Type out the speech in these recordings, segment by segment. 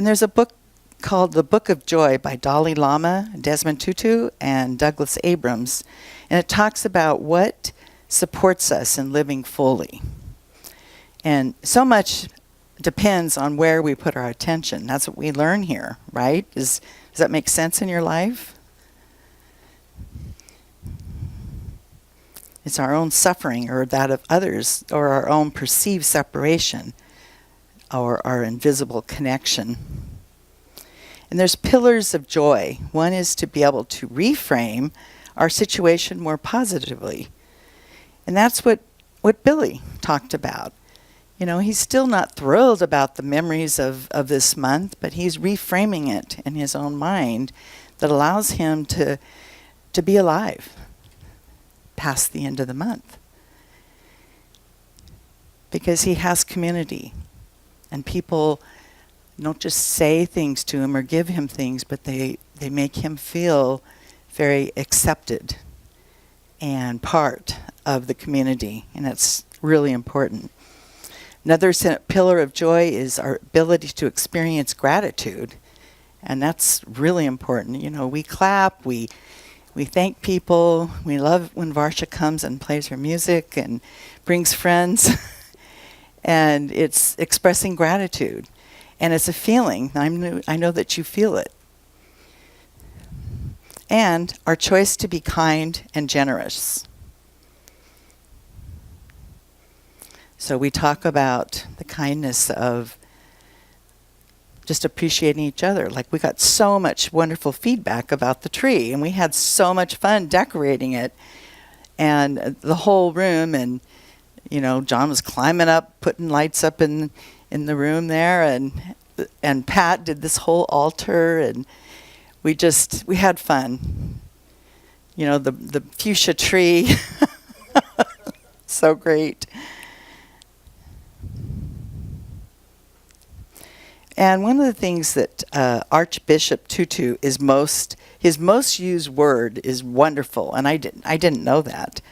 there's a book called The Book of Joy by Dalai Lama, Desmond Tutu, and Douglas Abrams. And it talks about what supports us in living fully. And so much depends on where we put our attention. That's what we learn here, right? Does that make sense in your life? It's our own suffering or that of others, or our own perceived separation, or our invisible connection. And there's pillars of joy. One is to be able to reframe our situation more positively. And that's what Billy talked about. You know, he's still not thrilled about the memories of this month, but he's reframing it in his own mind that allows him to be alive past the end of the month. Because he has community, and people don't just say things to him or give him things, but they make him feel very accepted and part of the community, and that's really important. Another pillar of joy is our ability to experience gratitude, and that's really important. You know, we clap, we thank people, we love when Varsha comes and plays her music and brings friends, and it's expressing gratitude. And it's a feeling. I know that you feel it. And our choice to be kind and generous. So we talk about the kindness of just appreciating each other. Like, we got so much wonderful feedback about the tree, and we had so much fun decorating it and the whole room. And, you know, John was climbing up, putting lights up in the room there, and Pat did this whole altar, and we had fun. You know, the fuchsia tree, so great. And one of the things that Archbishop Tutu his most used word is wonderful, and I didn't know that.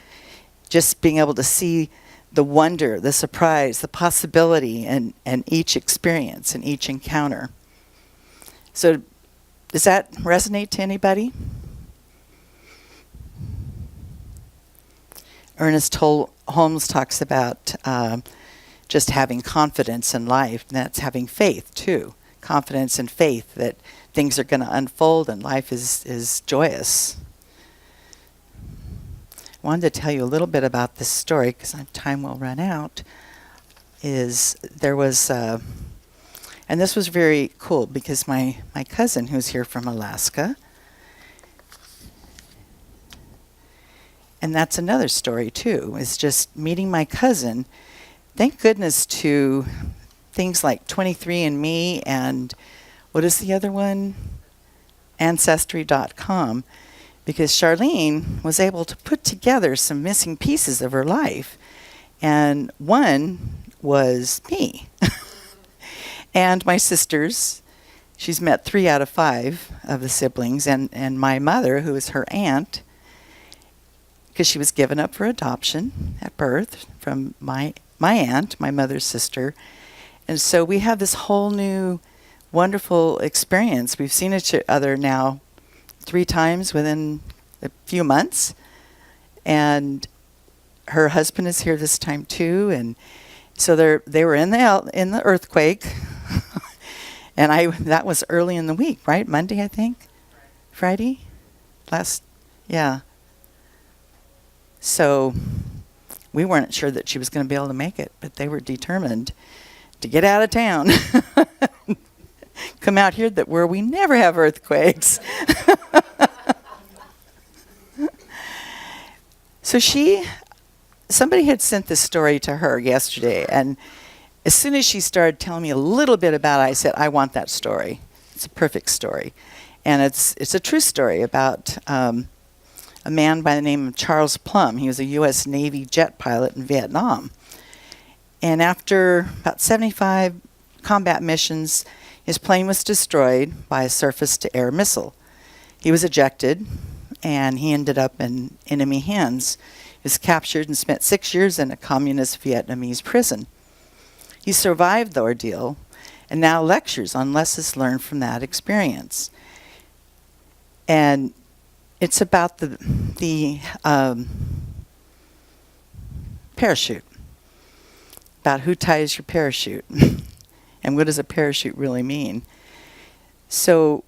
Just being able to see the wonder, the surprise, the possibility in each experience and each encounter. So does that resonate to anybody? Ernest Holmes talks about just having confidence in life, and that's having faith too. Confidence and faith that things are going to unfold and life is joyous. I wanted to tell you a little bit about this story because time will run out. There was, and this was very cool because my cousin, who's here from Alaska, and that's another story too, is just meeting my cousin. Thank goodness to things like 23andMe and what is the other one? Ancestry.com. Because Charlene was able to put together some missing pieces of her life. And one was me. And my sisters. She's met 3 out of 5 of the siblings. And my mother, who is her aunt, because she was given up for adoption at birth from my aunt, my mother's sister. And so we have this whole new wonderful experience. We've seen each other now 3 times within a few months, and her husband is here this time too. And so they were in the earthquake, and that was early in the week, right? Monday, I think, Friday, yeah. So we weren't sure that she was going to be able to make it, but they were determined to get out of town. Come out here where we never have earthquakes. So somebody had sent this story to her yesterday, and as soon as she started telling me a little bit about it, I said, I want that story. It's a perfect story. And it's a true story about a man by the name of Charles Plum. He was a U.S. Navy jet pilot in Vietnam. And after about 75 combat missions, his plane was destroyed by a surface-to-air missile. He was ejected, and he ended up in enemy hands. He was captured and spent 6 years in a communist Vietnamese prison. He survived the ordeal, and now lectures on lessons learned from that experience. And it's about the parachute, about who ties your parachute, and what does a parachute really mean. So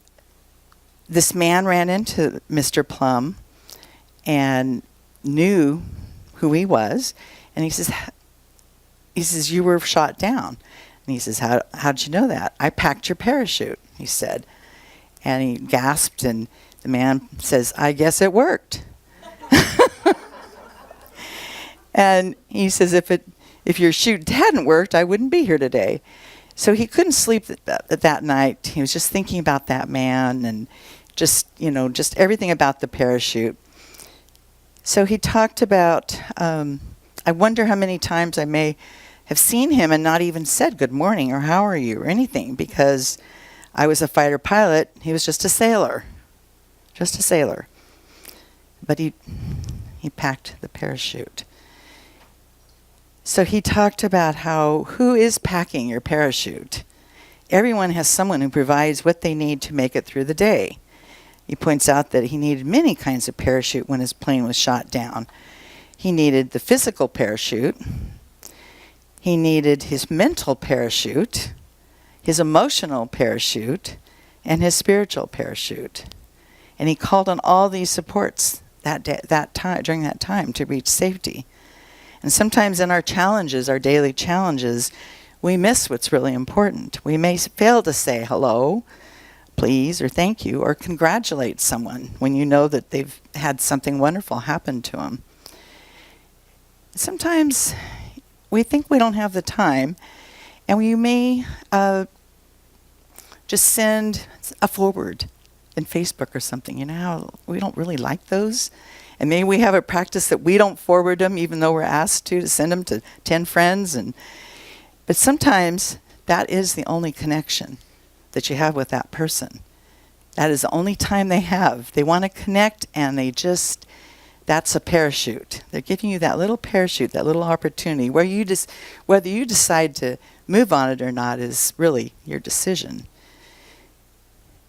this man ran into Mr. Plum and knew who he was, and he says, "You were shot down." And he says, how'd you know that? "I packed your parachute," he said. And he gasped, and the man says, "I guess it worked." And he says, if your chute hadn't worked, I wouldn't be here today. So he couldn't sleep that night. He was just thinking about that man and just everything about the parachute. So he talked about, I wonder how many times I may have seen him and not even said good morning or how are you or anything, because I was a fighter pilot. He was just a sailor. Just a sailor. But he packed the parachute. So he talked about who is packing your parachute? Everyone has someone who provides what they need to make it through the day. He points out that he needed many kinds of parachute when his plane was shot down. He needed the physical parachute. He needed his mental parachute, his emotional parachute, and his spiritual parachute. And he called on all these supports during that time to reach safety. And sometimes in our challenges, our daily challenges, we miss what's really important. We may fail to say hello, please, or thank you, or congratulate someone when you know that they've had something wonderful happen to them. Sometimes we think we don't have the time, and we may just send a forward in Facebook or something. You know how we don't really like those? And maybe we have a practice that we don't forward them even though we're asked to send them to 10 friends. But sometimes that is the only connection that you have with that person. That is the only time they have. They want to connect, and that's a parachute. They're giving you that little parachute, that little opportunity, whether you decide to move on it or not is really your decision.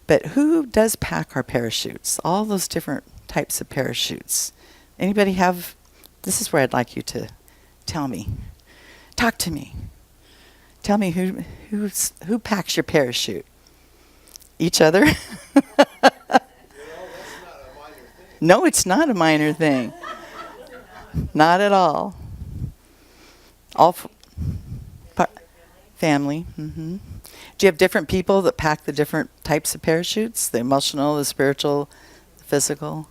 But who does pack our parachutes? All those different types of parachutes. Anybody have? This is where I'd like you to tell me. Talk to me. Tell me who packs your parachute? Each other? No, it's not a minor thing. Not at all. Family. Mm-hmm. Do you have different people that pack the different types of parachutes? The emotional, the spiritual, the physical?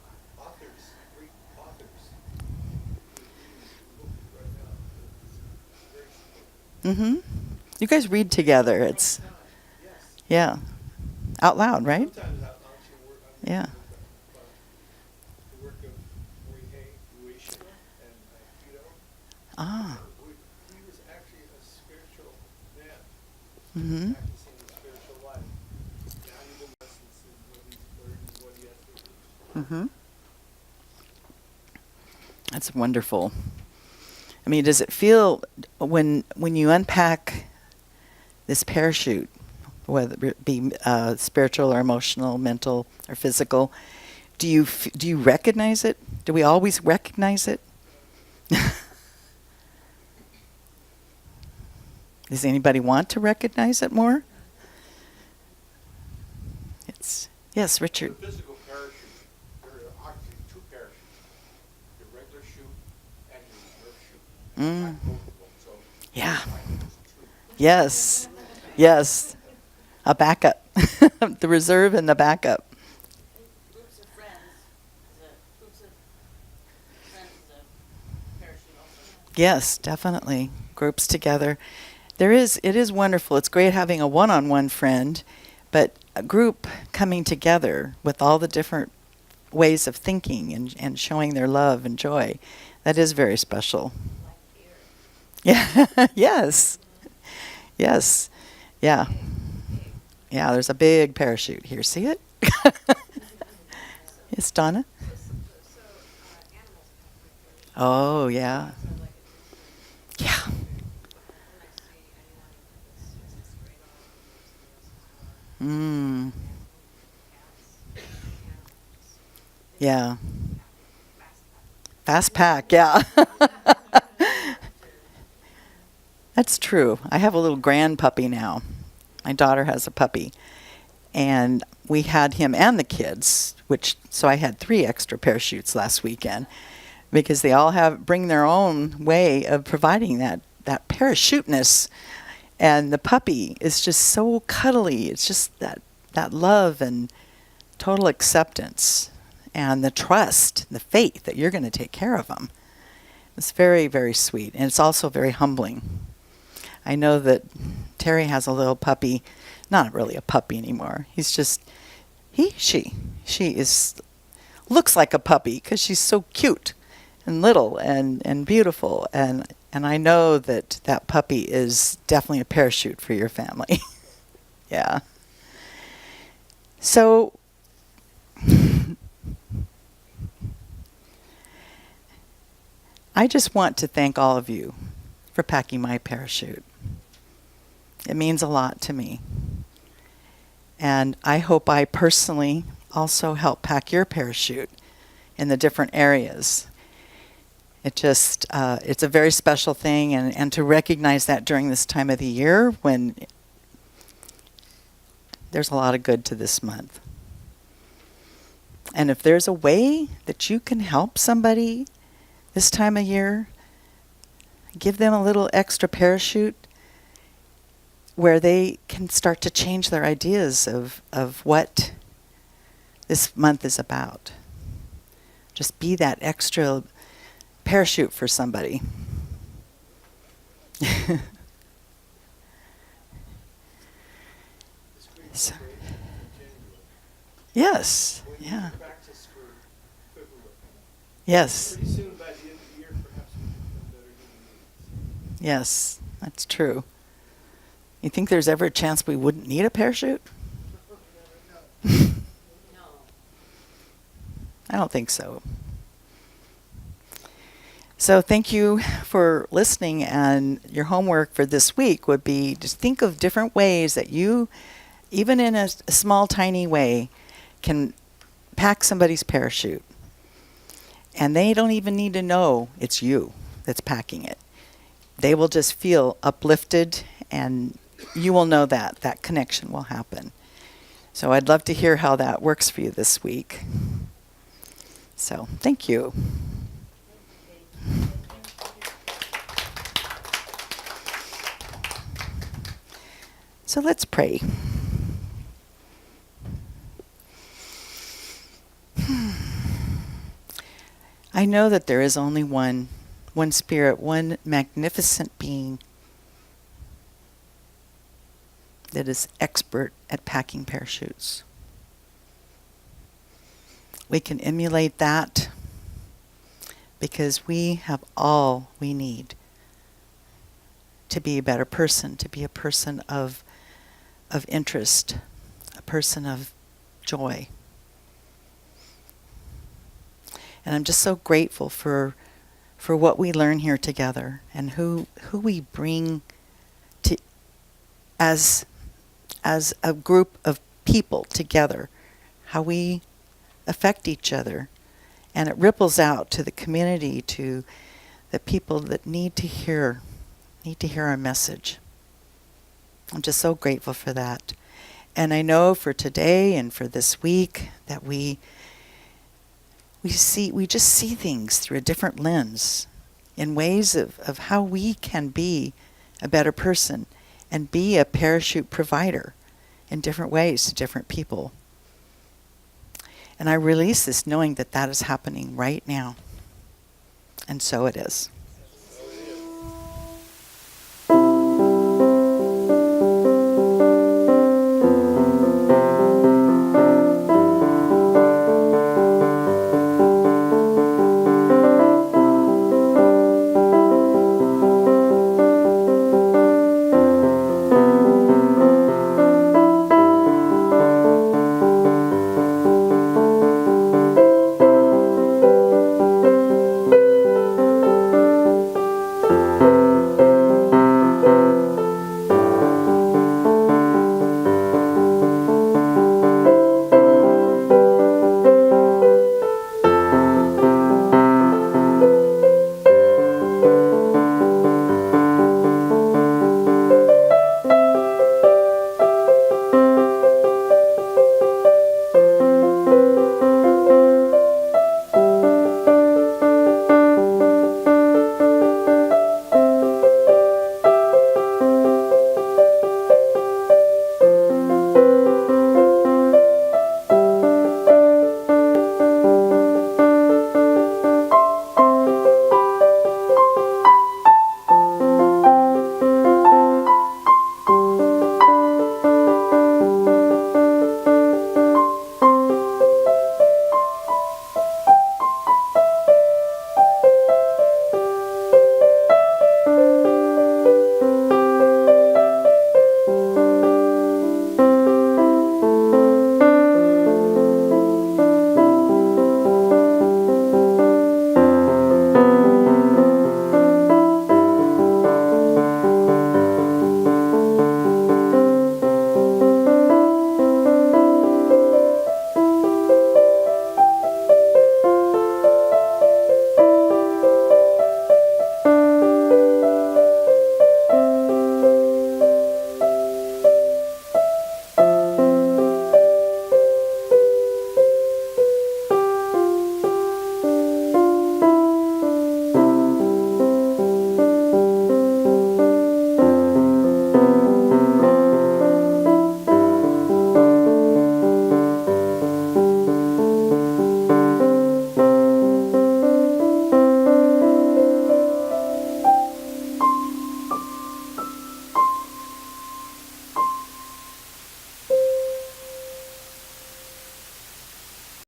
Mm-hmm. You guys read together. It's, yeah. Out loud, right? Yeah. Ah. Mm-hmm. Mm-hmm. That's wonderful. I mean, does it feel when you unpack this parachute, whether it be spiritual or emotional, mental or physical, do you recognize it? Do we always recognize it? Does anybody want to recognize it more? Yes, Richard. The physical parachute, there are actually two parachutes. Your regular chute and your reserve chute. So yeah. Yes. Yes. A backup. The reserve and the backup. Groups of friends is a parachute also. Yes, definitely. Groups together. It is wonderful. It's great having a one-on-one friend, but a group coming together with all the different ways of thinking and showing their love and joy, that is very special. Yeah. Yes. Yes. Yeah. Yeah, there's a big parachute here. See it? Yes, Donna? Oh, yeah. Yeah. Mm. Yeah. Fast pack, yeah. That's true. I have a little grand puppy now. My daughter has a puppy. And we had him and the kids, so I had 3 extra parachutes last weekend because they all bring their own way of providing that parachuteness. And the puppy is just so cuddly. It's just that love and total acceptance and the trust, the faith that you're going to take care of them. It's very, very sweet. And it's also very humbling. I know that Terry has a little puppy, not really a puppy anymore. He's just, she looks like a puppy because she's so cute and little and beautiful. And I know that puppy is definitely a parachute for your family. Yeah. So, I just want to thank all of you for packing my parachute. It means a lot to me. And I hope I personally also help pack your parachute in the different areas. It's a very special thing, and to recognize that during this time of the year when there's a lot of good to this month. And if there's a way that you can help somebody this time of year, give them a little extra parachute where they can start to change their ideas of what this month is about. Just be that extra parachute for somebody. So, yes, yeah. Back to school, February. Yes, Pretty soon, by the end of the year, perhaps we can become better human beings. yes, that's true. You think there's ever a chance we wouldn't need a parachute? No. I don't think so. So thank you for listening, and your homework for this week would be to think of different ways that you, even in a small, tiny way, can pack somebody's parachute. And they don't even need to know it's you that's packing it. They will just feel uplifted, and you will know that connection will happen. So I'd love to hear how that works for you this week. So thank you. So let's pray. I know that there is only one spirit, one magnificent being that is expert at packing parachutes. We can emulate that because we have all we need to be a better person, to be a person of interest, a person of joy. And I'm just so grateful for what we learn here together and who we bring to as a group of people together, how we affect each other. And it ripples out to the community, to the people that need to hear our message. I'm just so grateful for that. And I know for today and for this week that we just see things through a different lens, in ways of how we can be a better person and be a parachute provider in different ways to different people. And I release this knowing that is happening right now. And so it is.